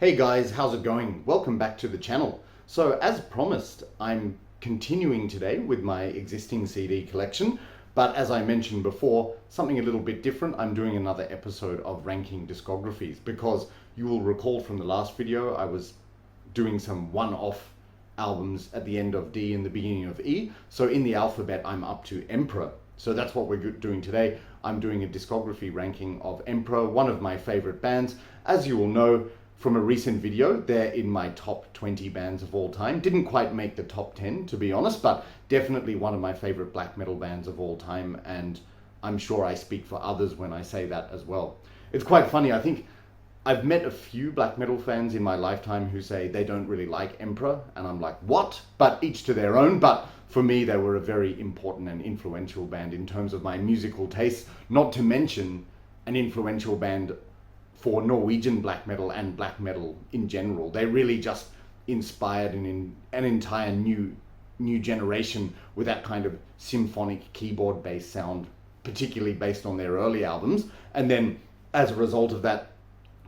Hey guys, how's it going? Welcome back to the channel. So as promised, I'm continuing today with my existing CD collection, but as I mentioned before, something a little bit different. I'm doing another episode of Ranking Discographies because you will recall from the last video I was doing some one-off albums at the end of D and the beginning of E. So in the alphabet, I'm up to Emperor. So that's what we're doing today. I'm doing a discography ranking of Emperor, one of my favorite bands. As you will know from a recent video, they're in my top 20 bands of all time. Didn't quite make the top 10, to be honest, but definitely one of my favorite black metal bands of all time, and I'm sure I speak for others when I say that as well. It's quite funny, I think I've met a few black metal fans in my lifetime who say they don't really like Emperor, and I'm like, what? But each to their own. But for me, they were a very important and influential band in terms of my musical tastes, not to mention an influential band for Norwegian black metal and black metal in general. They really just inspired an entire new generation with that kind of symphonic keyboard-based sound, particularly based on their early albums. And then as a result of that,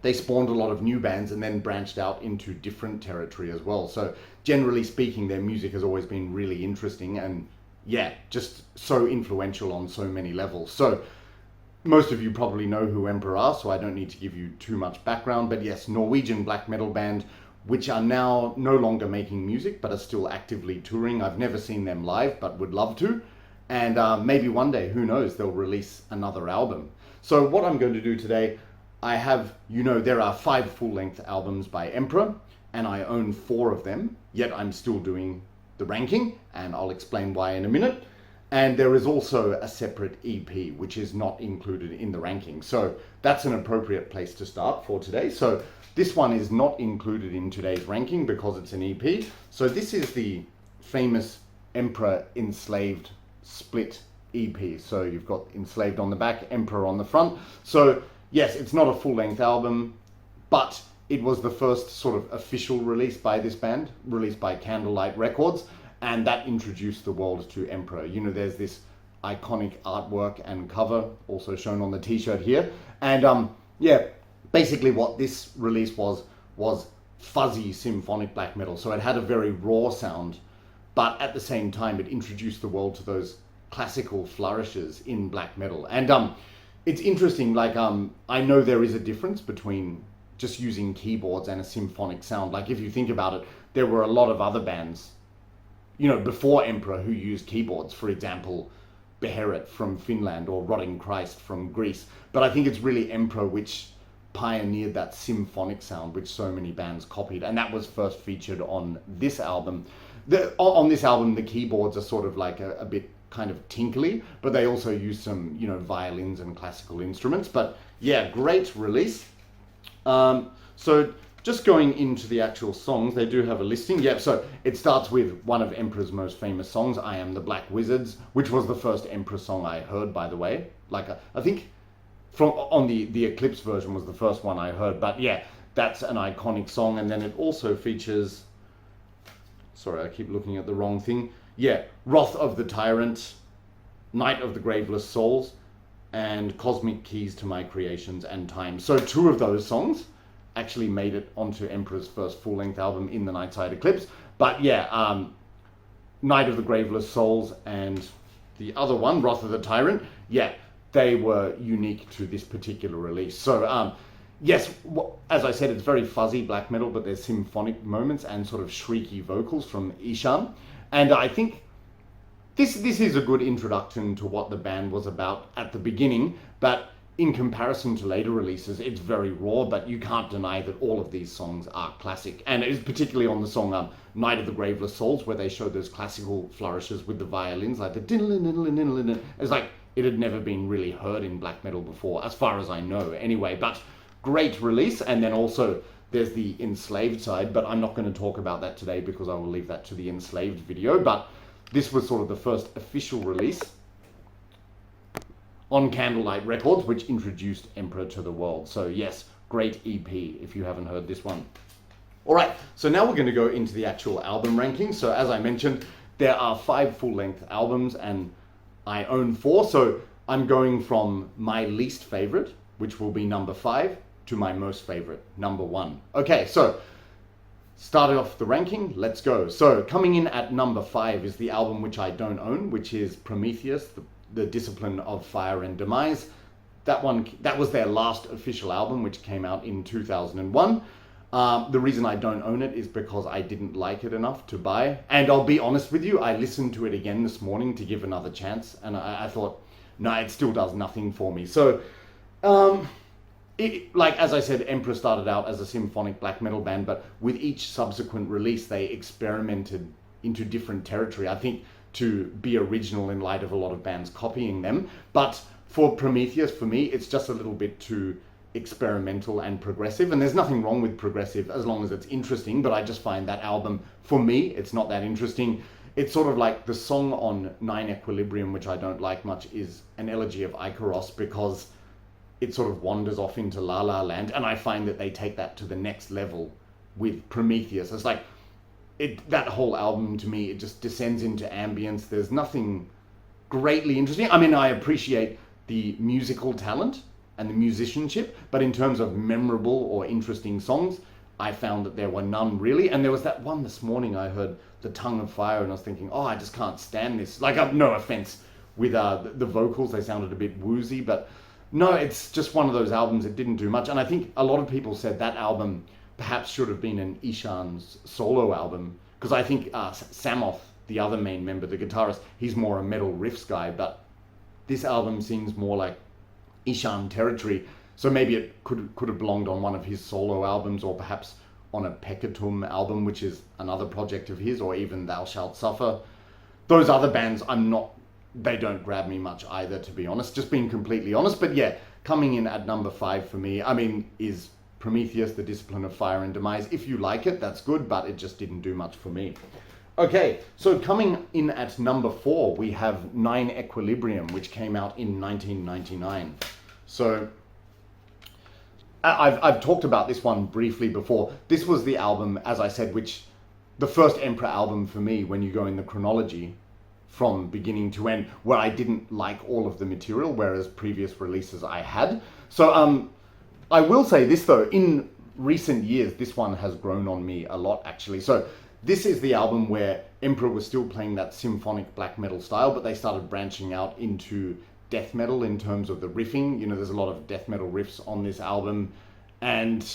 they spawned a lot of new bands and then branched out into different territory as well. So generally speaking, their music has always been really interesting and yeah, just so influential on so many levels. So most of you probably know who Emperor are, so I don't need to give you too much background. But yes, Norwegian black metal band, which are now no longer making music, but are still actively touring. I've never seen them live, but would love to. And maybe one day, who knows, they'll release another album. So what I'm going to do today, I have, there are 5 full-length albums by Emperor, and I own 4 of them, yet I'm still doing the ranking, and I'll explain why in a minute. And there is also a separate EP, which is not included in the ranking. So that's an appropriate place to start for today. So this one is not included in today's ranking because it's an EP. So this is the famous Emperor Enslaved split EP. So you've got Enslaved on the back, Emperor on the front. So yes, it's not a full-length album, but it was the first sort of official release by this band, released by Candlelight Records. And that introduced the world to Emperor. There's this iconic artwork and cover, also shown on the t-shirt here. And yeah, basically what this release was fuzzy symphonic black metal. So it had a very raw sound, but at the same time, it introduced the world to those classical flourishes in black metal. And it's interesting, I know there is a difference between just using keyboards and a symphonic sound. Like if you think about it, there were a lot of other bands before Emperor who used keyboards, for example, Beheret from Finland or Rotting Christ from Greece. But I think it's really Emperor which pioneered that symphonic sound which so many bands copied, and that was first featured on this album. On this album, the keyboards are sort of like a bit kind of tinkly, but they also use some, violins and classical instruments. But yeah, great release. So just going into the actual songs, they do have a listing. Yep, so it starts with one of Emperor's most famous songs, I Am the Black Wizards, which was the first Emperor song I heard, by the way. I think on the Eclipse version was the first one I heard, but yeah, that's an iconic song. And then it also features, sorry, I keep looking at the wrong thing. Yeah, Wrath of the Tyrant, Night of the Graveless Souls, and Cosmic Keys to My Creations and Time. So 2 of those songs actually made it onto Emperor's first full-length album in the Nightside Eclipse. But yeah, Night of the Graveless Souls and the other one, Wrath of the Tyrant, yeah, they were unique to this particular release. So yes, as I said, it's very fuzzy black metal, but there's symphonic moments and sort of shrieky vocals from Ishan. And I think this is a good introduction to what the band was about at the beginning, but in comparison to later releases, it's very raw, but you can't deny that all of these songs are classic. And it is particularly on the song Night of the Graveless Souls, where they show those classical flourishes with the violins, like the diddle-diddle-diddle-diddle. It's like it had never been really heard in black metal before, as far as I know anyway. But great release. And then also there's the Enslaved side, but I'm not going to talk about that today because I will leave that to the Enslaved video. But this was sort of the first official release on Candlelight Records, which introduced Emperor to the world. So yes, great EP if you haven't heard this one. All right, so now we're going to go into the actual album ranking. So as I mentioned, there are 5 full-length albums and I own 4. So I'm going from my least favorite, which will be number 5, to my most favorite, number 1. Okay, so started off the ranking, let's go. So coming in at number 5 is the album which I don't own, which is Prometheus, the Discipline of Fire and Demise. That was their last official album, which came out in 2001. The reason I don't own it is because I didn't like it enough to buy. And I'll be honest with you, I listened to it again this morning to give another chance, and I thought, no, it still does nothing for me. So, like as I said, Emperor started out as a symphonic black metal band, but with each subsequent release, they experimented into different territory, I think, to be original in light of a lot of bands copying them. But for Prometheus, for me, it's just a little bit too experimental and progressive, and there's nothing wrong with progressive as long as it's interesting, but I just find that album, for me, it's not that interesting. It's sort of like the song on 9 Equilibrium, which I don't like much, is an elegy of Icaros, because it sort of wanders off into La La Land, and I find that they take that to the next level with Prometheus. It's like, that whole album to me, it just descends into ambience. There's nothing greatly interesting. I mean, I appreciate the musical talent and the musicianship, but in terms of memorable or interesting songs, I found that there were none really. And there was that one this morning I heard, The Tongue of Fire, and I was thinking, oh, I just can't stand this. Like, no offense with the vocals, they sounded a bit woozy, but no, it's just one of those albums that didn't do much. And I think a lot of people said that album perhaps should have been an Ishan's solo album, because I think Samoth, the other main member, the guitarist, he's more a metal riffs guy, but this album seems more like Ishan territory, so maybe it could have belonged on one of his solo albums, or perhaps on a Peccatum album, which is another project of his, or even Thou Shalt Suffer. Those other bands, they don't grab me much either, to be honest, just being completely honest. But yeah, coming in at number 5 for me, I mean, is Prometheus, the Discipline of Fire and Demise. If you like it, that's good, but it just didn't do much for me. Okay, so coming in at number 4, we have 9 Equilibrium, which came out in 1999. So I've talked about this one briefly before. This was the album, as I said, which the first Emperor album for me, when you go in the chronology from beginning to end, where I didn't like all of the material, whereas previous releases I had. So I will say this though, in recent years, this one has grown on me a lot actually. So this is the album where Emperor was still playing that symphonic black metal style, but they started branching out into death metal in terms of the riffing. You know, there's a lot of death metal riffs on this album, and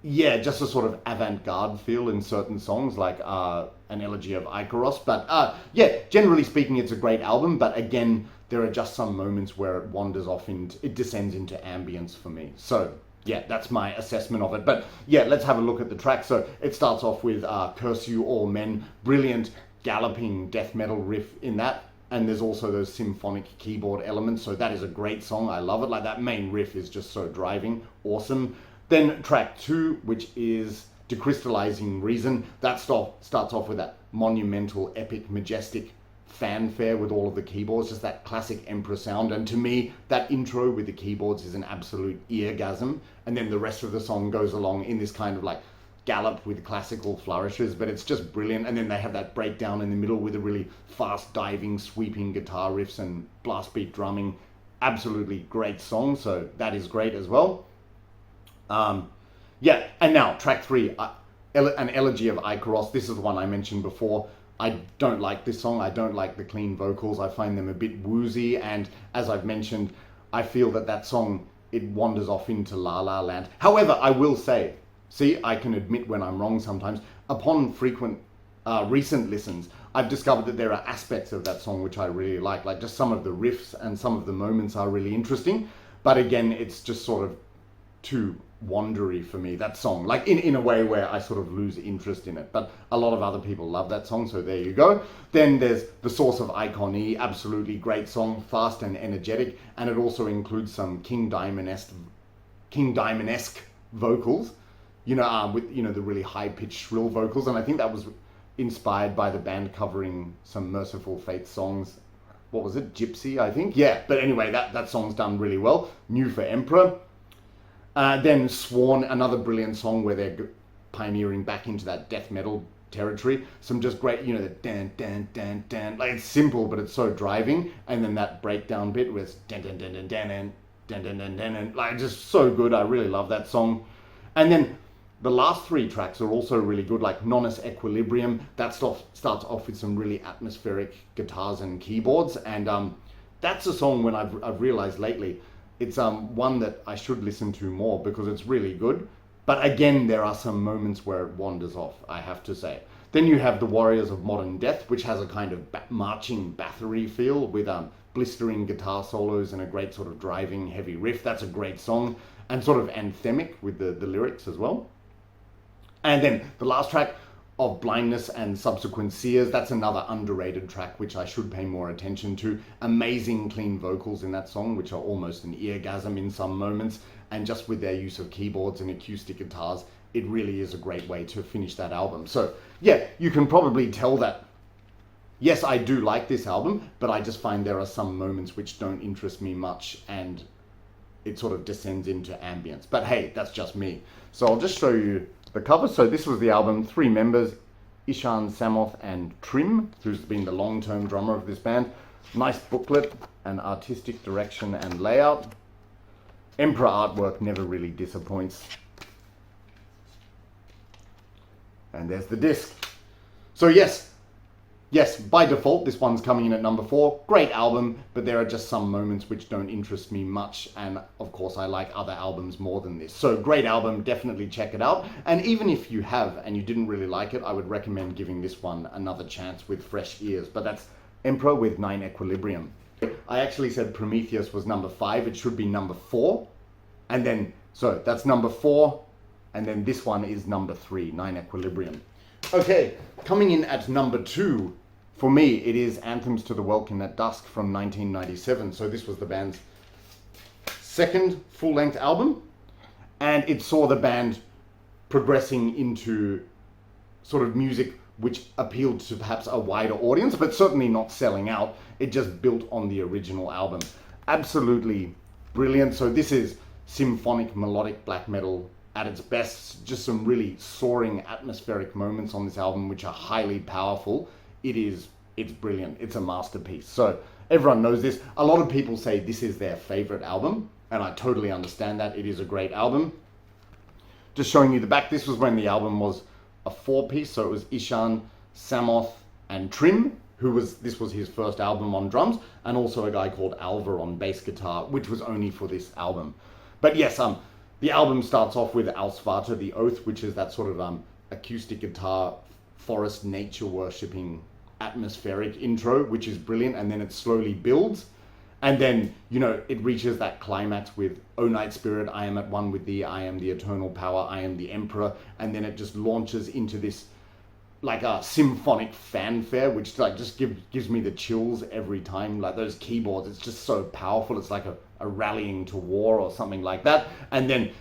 yeah, just a sort of avant-garde feel in certain songs, like an elegy of Icaros. But yeah, generally speaking, it's a great album, but again, there are just some moments where it wanders off and it descends into ambience for me. So yeah, that's my assessment of it. But yeah, let's have a look at the track. So it starts off with Curse You All Men, brilliant galloping death metal riff in that. And there's also those symphonic keyboard elements. So that is a great song. I love it. Like, that main riff is just so driving. Awesome. Then track 2, which is Decrystallizing Reason. That starts off with that monumental, epic, majestic fanfare with all of the keyboards, just that classic Emperor sound. And to me, that intro with the keyboards is an absolute eargasm. And then the rest of the song goes along in this kind of like gallop with classical flourishes, but it's just brilliant. And then they have that breakdown in the middle with a really fast diving, sweeping guitar riffs and blast beat drumming. Absolutely great song. So that is great as well. Yeah, and now track 3, an elegy of Icaros. This is the one I mentioned before. I don't like this song. I don't like the clean vocals. I find them a bit woozy, and as I've mentioned, I feel that song, it wanders off into La La Land. However, I will say, see, I can admit when I'm wrong sometimes. Upon frequent recent listens, I've discovered that there are aspects of that song which I really like just some of the riffs and some of the moments are really interesting. But again, it's just sort of too wandery for me, that song, like in a way where I sort of lose interest in it. But a lot of other people love that song, so there you go. Then there's The Source of Icon E, absolutely great song, fast and energetic, and it also includes some King Diamond-esque vocals, you know, with, you know, the really high-pitched shrill vocals. And I think that was inspired by the band covering some Merciful Fate songs. What was it, Gypsy, I think? Yeah, but anyway, that song's done really well. New for Emperor. Then Sworn, another brilliant song where they're pioneering back into that death metal territory. Some just great, you know, the dan, dan, dan, dan. Like, it's simple, but it's so driving. And then that breakdown bit where it's dan, dan, dan, dan, dan, dan. dun, dun, dun, dun, dun, like just so good. I really love that song. And then the last three tracks are also really good, like Nonus Equilibrium. That stuff starts off with some really atmospheric guitars and keyboards, and that's a song when I've realized lately it's one that I should listen to more because it's really good. But again, there are some moments where it wanders off, I have to say. Then you have The Warriors of Modern Death, which has a kind of marching Bathory feel with blistering guitar solos and a great sort of driving heavy riff. That's a great song and sort of anthemic with the lyrics as well. And then the last track of Blindness and Subsequent Sears, that's another underrated track which I should pay more attention to. Amazing clean vocals in that song, which are almost an eargasm in some moments, and just with their use of keyboards and acoustic guitars, it really is a great way to finish that album. So yeah, you can probably tell that yes, I do like this album, but I just find there are some moments which don't interest me much, and it sort of descends into ambience. But hey, that's just me. So I'll just show you the cover. So this was the album, 3 members, Ishan, Samoth and Trim, who's been the long-term drummer of this band. Nice booklet and artistic direction and layout. Emperor artwork never really disappoints. And there's the disc. So yes, by default, this one's coming in at number 4. Great album, but there are just some moments which don't interest me much. And of course, I like other albums more than this. So great album, definitely check it out. And even if you have and you didn't really like it, I would recommend giving this one another chance with fresh ears. But that's Emperor with 9 Equilibrium. I actually said Prometheus was number 5. It should be number 4. And then, so that's number 4. And then this one is number 3, 9 Equilibrium. Okay, coming in at number 2, for me, it is Anthems to the Welkin at Dusk from 1997. So this was the band's second full-length album, and it saw the band progressing into sort of music which appealed to perhaps a wider audience, but certainly not selling out. It just built on the original album. Absolutely brilliant. So this is symphonic melodic black metal at its best. Just some really soaring atmospheric moments on this album which are highly powerful. It's brilliant. It's a masterpiece. So everyone knows this. A lot of people say this is their favorite album, and I totally understand that. It is a great album. Just showing you the back, this was when the album was a 4-piece, so it was Ishan, Samoth and Trim, this was his first album on drums, and also a guy called Alva on bass guitar, which was only for this album. But yes, the album starts off with Alsvata, the Oath, which is that sort of acoustic guitar, forest nature worshipping atmospheric intro, which is brilliant, and then it slowly builds, and then it reaches that climax with O Night Spirit, I am at one with thee, I am the eternal power, I am the emperor, and then it just launches into this like a symphonic fanfare, which like just gives me the chills every time. Like those keyboards, it's just so powerful. It's like a rallying to war or something like that. And then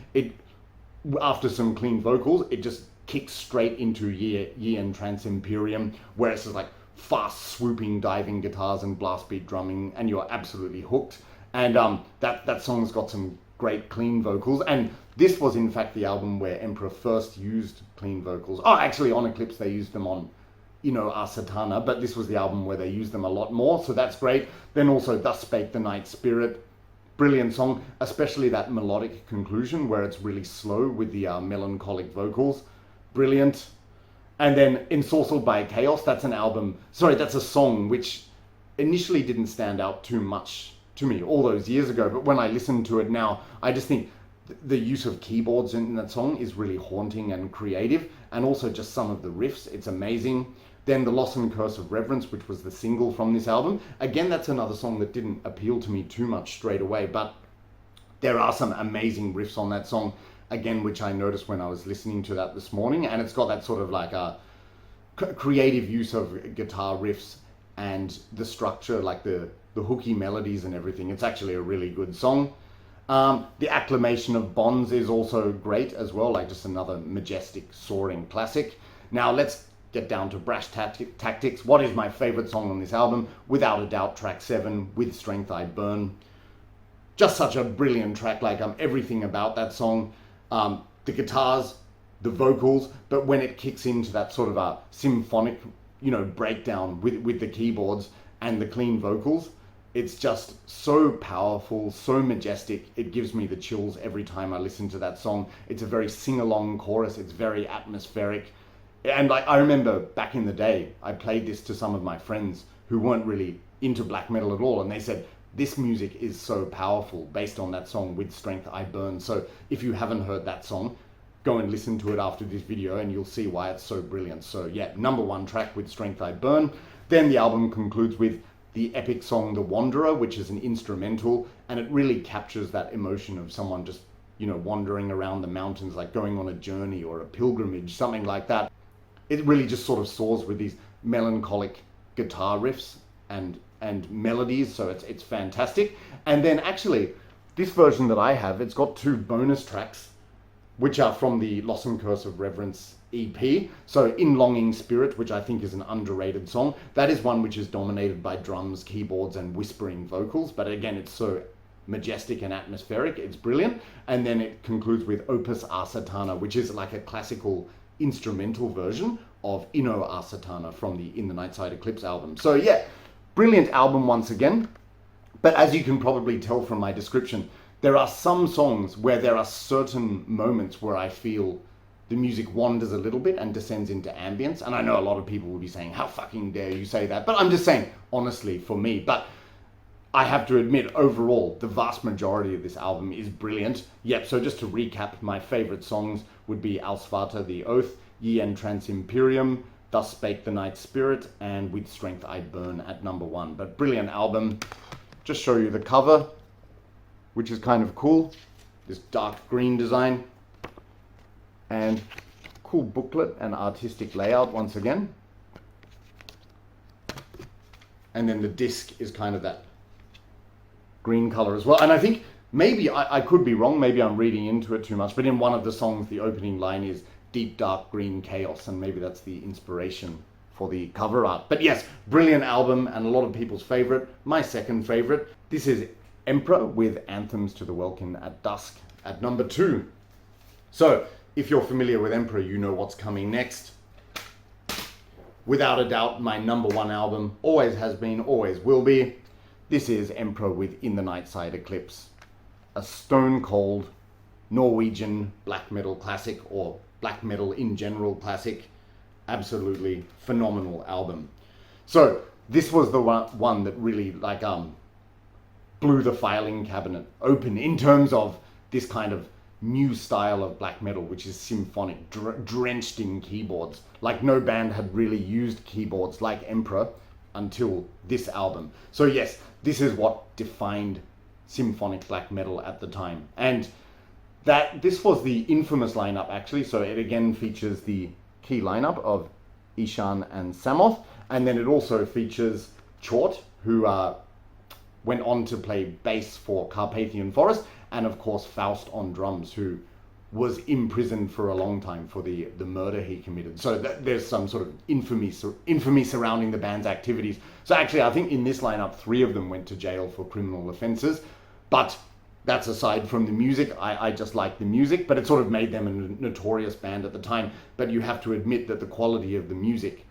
after some clean vocals, it just kicks straight into Ye and Trans Imperium, where it's just like fast swooping diving guitars and blast beat drumming, and you're absolutely hooked. And that song's got some great clean vocals, and this was in fact the album where Emperor first used clean vocals. Oh, actually on Eclipse they used them on Satana, but this was the album where they used them a lot more, so that's great. Then also Thus Spake the Night Spirit, brilliant song, especially that melodic conclusion where it's really slow with the melancholic vocals, brilliant. And then Ensorcelled by Chaos, that's a song which initially didn't stand out too much to me all those years ago, but when I listen to it now, I just think the use of keyboards in that song is really haunting and creative, and also just some of the riffs, it's amazing. Then The Loss and Curse of Reverence, which was the single from this album. Again, that's another song that didn't appeal to me too much straight away, but there are some amazing riffs on that song, again, which I noticed when I was listening to that this morning, and it's got that sort of like a creative use of guitar riffs and the structure, like the hooky melodies and everything. It's actually a really good song. The Acclamation of Bonds is also great as well, like just another majestic, soaring classic. Now let's get down to brash tactics. What is my favorite song on this album? Without a doubt, track 7, With Strength I Burn. Just such a brilliant track, like everything about that song. The guitars, the vocals, but when it kicks into that sort of a symphonic, breakdown with the keyboards and the clean vocals, It's just so powerful, so majestic. It gives me the chills every time I listen to that song. It's a very sing-along chorus. It's very atmospheric. And I remember back in the day, I played this to some of my friends who weren't really into black metal at all. And they said, this music is so powerful based on that song, With Strength I Burn. So if you haven't heard that song, go and listen to it after this video and you'll see why it's so brilliant. So yeah, number one track, With Strength I Burn. Then the album concludes with the epic song The Wanderer, which is an instrumental, and it really captures that emotion of someone just, you know, wandering around the mountains, like going on a journey or a pilgrimage, something like that. It really just sort of soars with these melancholic guitar riffs and melodies, so it's fantastic. And then actually, this version that I have, it's got 2 bonus tracks, which are from the Loss and Curse of Reverence EP. So In Longing Spirit, which I think is an underrated song, that is one which is dominated by drums, keyboards, and whispering vocals. But again, it's so majestic and atmospheric, it's brilliant. And then it concludes with Opus Asatana, which is like a classical instrumental version of Inno Asatana from the In the Nightside Eclipse album. So yeah, brilliant album once again. But as you can probably tell from my description, there are some songs where there are certain moments where I feel the music wanders a little bit and descends into ambience. And I know a lot of people will be saying, how fucking dare you say that? But I'm just saying, honestly, for me. But I have to admit, overall, the vast majority of this album is brilliant. Yep, so just to recap, my favorite songs would be Alsvata, The Oath, Ye and Trans Imperium, Thus Spake the Night Spirit, and With Strength I Burn at number 1. But brilliant album. Just show you the cover, which is kind of cool. This dark green design. And cool booklet and artistic layout once again. And then the disc is kind of that green color as well. And I think maybe, I could be wrong, maybe I'm reading into it too much, but in one of the songs, the opening line is Deep Dark Green Chaos, and maybe that's the inspiration for the cover art. But yes, brilliant album and a lot of people's favorite. My second favorite. This is Emperor with Anthems to the Welkin at Dusk at number 2. So if you're familiar with Emperor, you know what's coming next. Without a doubt, my number 1 album, always has been, always will be. This is Emperor with In the Nightside Eclipse. A stone cold Norwegian black metal classic, or black metal in general classic. Absolutely phenomenal album. So this was the one that really blew the filing cabinet open in terms of this kind of new style of black metal, which is symphonic, drenched in keyboards. Like no band had really used keyboards like Emperor until this album. So yes, this is what defined symphonic black metal at the time. And this was the infamous lineup actually. So it again features the key lineup of Ishan and Samoth, and then it also features Chort, who went on to play bass for Carpathian Forest, and of course Faust on drums, who was imprisoned for a long time for the murder he committed. So there's some sort of infamy surrounding the band's activities. So actually I think in this lineup 3 of them went to jail for criminal offenses, but that's aside from the music. I just like the music, but it sort of made them a notorious band at the time. But you have to admit that the quality of the music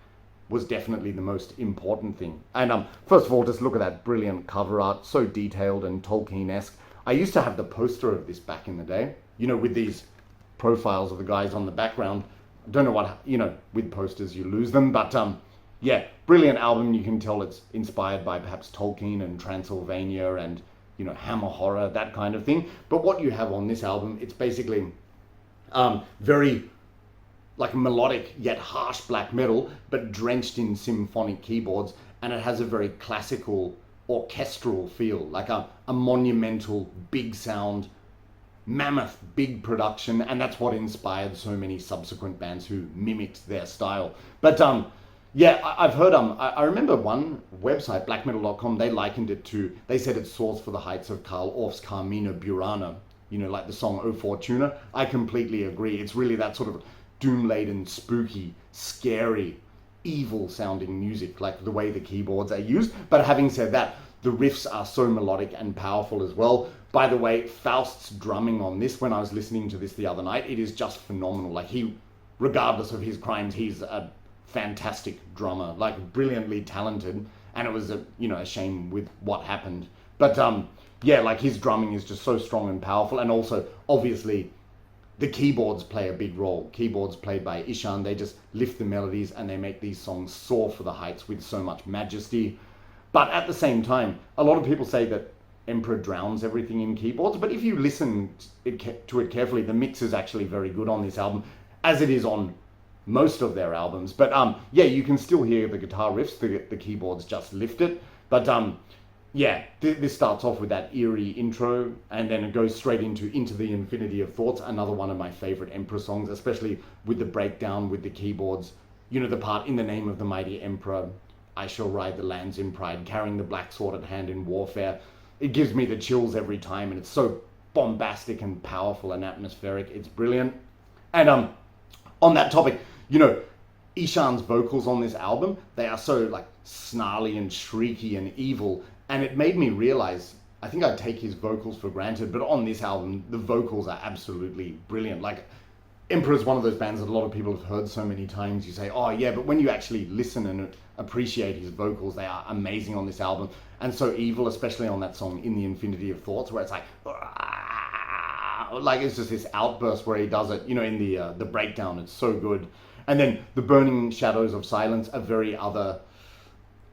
was definitely the most important thing. And first of all, just look at that brilliant cover art, so detailed and Tolkien-esque. I used to have the poster of this back in the day, you know, with these profiles of the guys on the background. I don't know what, you know, with posters you lose them, but yeah, brilliant album. You can tell it's inspired by perhaps Tolkien and Transylvania and, you know, Hammer horror, that kind of thing. But what you have on this album, it's basically very like melodic yet harsh black metal, but drenched in symphonic keyboards, and it has a very classical orchestral feel, like a monumental big sound, mammoth big production, and that's what inspired so many subsequent bands who mimicked their style. But yeah, I've heard, I remember one website, blackmetal.com, they likened it to, they said it soars for the heights of Karl Orff's Carmina Burana, you know, like the song O Fortuna. I completely agree. It's really that sort of doom-laden, spooky, scary, evil sounding music, like the way the keyboards are used. But having said that, the riffs are so melodic and powerful as well. By the way, Faust's drumming on this, when I was listening to this the other night, it is just phenomenal. Like he, regardless of his crimes, he's a fantastic drummer, like brilliantly talented. and it was a shame with what happened. But yeah, like his drumming is just so strong and powerful, and also obviously the keyboards play a big role. Keyboards played by Ishan, they just lift the melodies and they make these songs soar for the heights with so much majesty. But at the same time, a lot of people say that Emperor drowns everything in keyboards, but if you listen to it carefully, the mix is actually very good on this album, as it is on most of their albums. But yeah, you can still hear the guitar riffs, the keyboards just lift it. But yeah, this starts off with that eerie intro, and then it goes straight into the Infinity of Thoughts, another one of my favorite Emperor songs, especially with the breakdown with the keyboards. You know, the part, in the name of the mighty Emperor, I shall ride the lands in pride, carrying the black sword at hand in warfare. It gives me the chills every time, and it's so bombastic and powerful and atmospheric. It's brilliant. And on that topic, you know, Ishan's vocals on this album, they are so like snarly and shrieky and evil, and it made me realize, I think I take his vocals for granted, but on this album the vocals are absolutely brilliant. Like, Emperor is one of those bands that a lot of people have heard so many times, you say, oh yeah, but when you actually listen and appreciate his vocals, they are amazing on this album, and so evil, especially on that song In the Infinity of Thoughts, where it's like it's just this outburst where he does it, you know, in the breakdown. It's so good. And then the Burning Shadows of Silence, a very other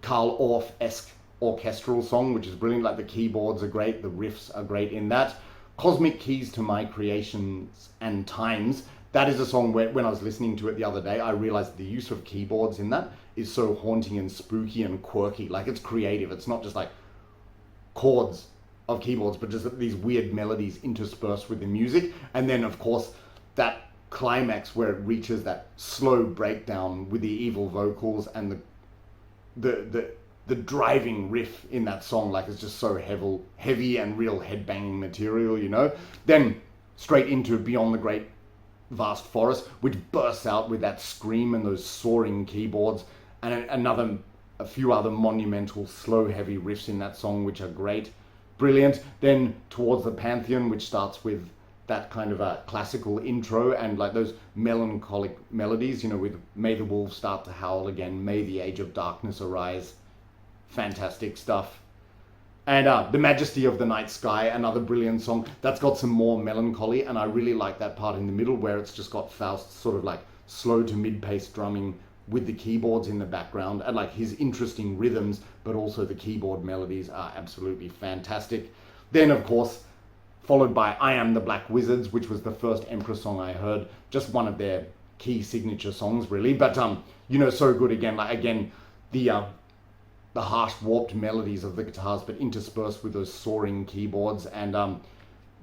Carl Orff-esque orchestral song, which is brilliant. Like, the keyboards are great, the riffs are great in that. Cosmic Keys to My Creations and Times, that is a song where, when I was listening to it the other day, I realized the use of keyboards in that is so haunting and spooky and quirky. Like, it's creative. It's not just like chords of keyboards, but just these weird melodies interspersed with the music. And then, of course, that climax where it reaches that slow breakdown with the evil vocals and the driving riff in that song. Like, it's just so heavy and real headbanging material, you know. Then straight into Beyond the Great Vast Forest, which bursts out with that scream and those soaring keyboards, and a few other monumental slow heavy riffs in that song, which are great, brilliant. Then Towards the Pantheon, which starts with that kind of a classical intro and like those melancholic melodies, you know, with May the Wolves Start to Howl Again, May the Age of Darkness Arise. Fantastic stuff. And The Majesty of the Night Sky, another brilliant song that's got some more melancholy, and I really like that part in the middle where it's just got Faust's sort of like slow to mid-paced drumming with the keyboards in the background, and like his interesting rhythms, but also the keyboard melodies are absolutely fantastic. Then, of course, followed by I Am the Black Wizards, which was the first Emperor song I heard, just one of their key signature songs, really. But you know, so good again. Like, again, the harsh, warped melodies of the guitars, but interspersed with those soaring keyboards, and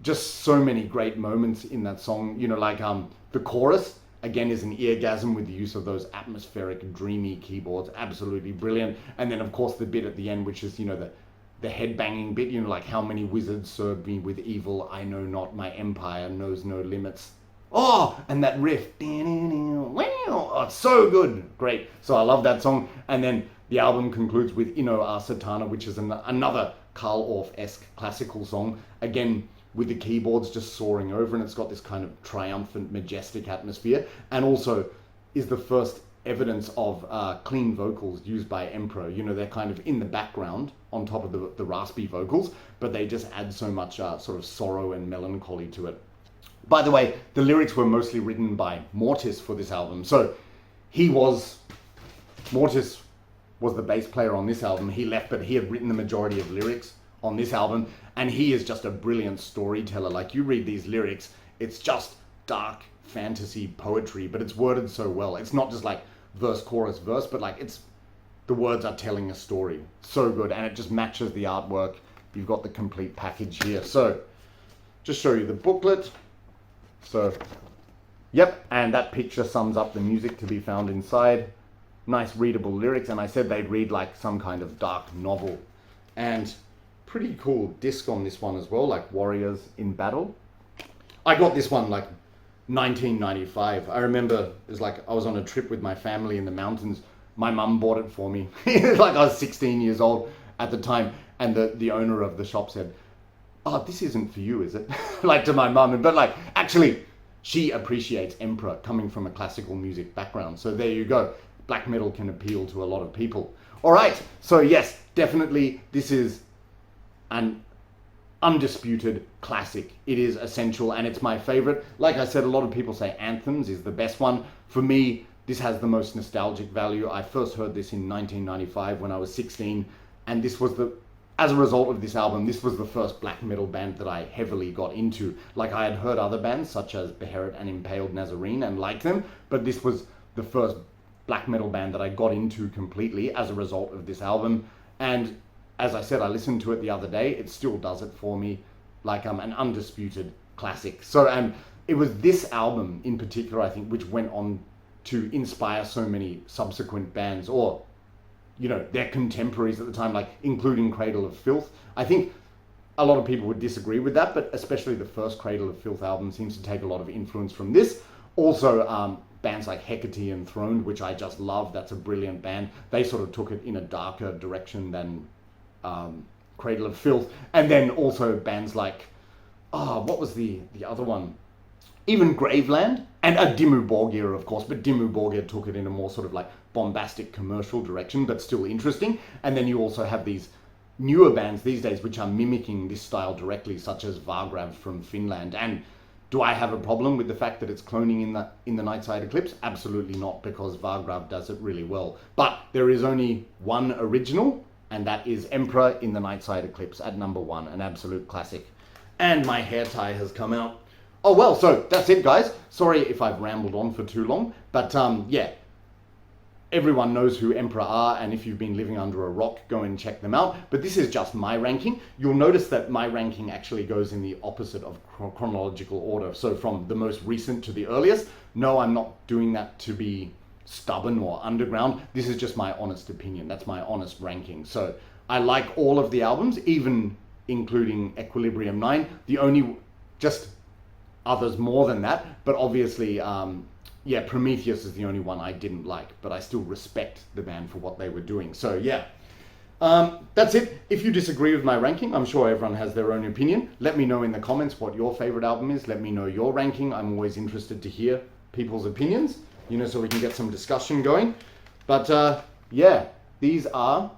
just so many great moments in that song. You know, like the chorus again is an eargasm with the use of those atmospheric, dreamy keyboards. Absolutely brilliant. And then, of course, the bit at the end, which is, you know, the head-banging bit, you know, like, how many wizards served me with evil, I know not, my empire knows no limits. Oh, and that riff. Oh, it's so good. Great. So I love that song. And then the album concludes with Inno Our Satana, which is another Carl Orff-esque classical song, again with the keyboards just soaring over, and it's got this kind of triumphant, majestic atmosphere, and also is the first evidence of clean vocals used by Emperor. You know, they're kind of in the background on top of the raspy vocals, but they just add so much sort of sorrow and melancholy to it. By the way, the lyrics were mostly written by Mortis for this album. So Mortis was the bass player on this album. He left, but he had written the majority of lyrics on this album, and he is just a brilliant storyteller. Like, you read these lyrics, it's just dark fantasy poetry, but it's worded so well. It's not just like verse, chorus, verse, but like the words are telling a story. So good, and it just matches the artwork. You've got the complete package here. So, just show you the booklet. So, yep, and that picture sums up the music to be found inside. Nice readable lyrics, and I said they'd read like some kind of dark novel. And pretty cool disc on this one as well, like Warriors in Battle. I got this one like 1995. I remember it was like I was on a trip with my family in the mountains. My mum bought it for me. Like, I was 16 years old at the time, and the owner of the shop said, "Oh, this isn't for you, is it?" Like, to my mum. But like, actually, she appreciates Emperor coming from a classical music background. So there you go. Black metal can appeal to a lot of people. All right, so yes, definitely this is an undisputed classic. It is essential and it's my favorite. Like I said, a lot of people say Anthems is the best one. For me, this has the most nostalgic value. I first heard this in 1995 when I was 16, and this was as a result of this album, this was the first black metal band that I heavily got into. Like, I had heard other bands such as Beherit and Impaled Nazarene and liked them, but this was the first black metal band that I got into completely as a result of this album. And as I said, I listened to it the other day. It still does it for me, like an undisputed classic. So, and it was this album in particular, I think, which went on to inspire so many subsequent bands, or, you know, their contemporaries at the time, like including Cradle of Filth. I think a lot of people would disagree with that, but especially the first Cradle of Filth album seems to take a lot of influence from this. Also, bands like Hecate and Throned, which I just love. That's a brilliant band. They sort of took it in a darker direction than Cradle of Filth. And then also bands like, what was the other one? Even Graveland, and Dimmu Borgir, of course, but Dimmu Borgir took it in a more sort of like bombastic commercial direction, but still interesting. And then you also have these newer bands these days which are mimicking this style directly, such as Vargrav from Finland. And do I have a problem with the fact that it's cloning in the Nightside Eclipse? Absolutely not, because Vargrav does it really well. But there is only one original, and that is Emperor in the Nightside Eclipse at number 1, an absolute classic. And my hair tie has come out. Oh well, so that's it, guys. Sorry if I've rambled on for too long, but yeah, everyone knows who Emperor are, and if you've been living under a rock, go and check them out. But this is just my ranking. You'll notice that my ranking actually goes in the opposite of chronological order, so from the most recent to the earliest. No, I'm not doing that to be stubborn or underground. This is just my honest opinion. That's my honest ranking. So I like all of the albums, even including Equilibrium 9. The only, just others more than that, but obviously, yeah, Prometheus is the only one I didn't like, but I still respect the band for what they were doing. So yeah, that's it. If you disagree with my ranking, I'm sure everyone has their own opinion. Let me know in the comments what your favorite album is. Let me know your ranking. I'm always interested to hear people's opinions, you know, so we can get some discussion going. But yeah, these are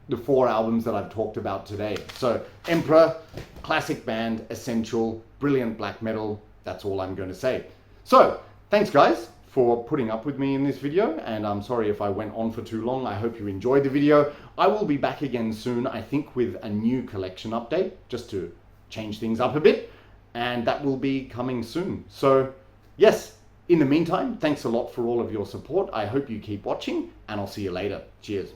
the 4 albums that I've talked about today. So Emperor, classic band, essential, brilliant black metal. That's all I'm going to say. So thanks guys for putting up with me in this video, and I'm sorry if I went on for too long. I hope you enjoyed the video. I will be back again soon, I think, with a new collection update, just to change things up a bit, and that will be coming soon. So yes, in the meantime, thanks a lot for all of your support. I hope you keep watching, and I'll see you later. Cheers.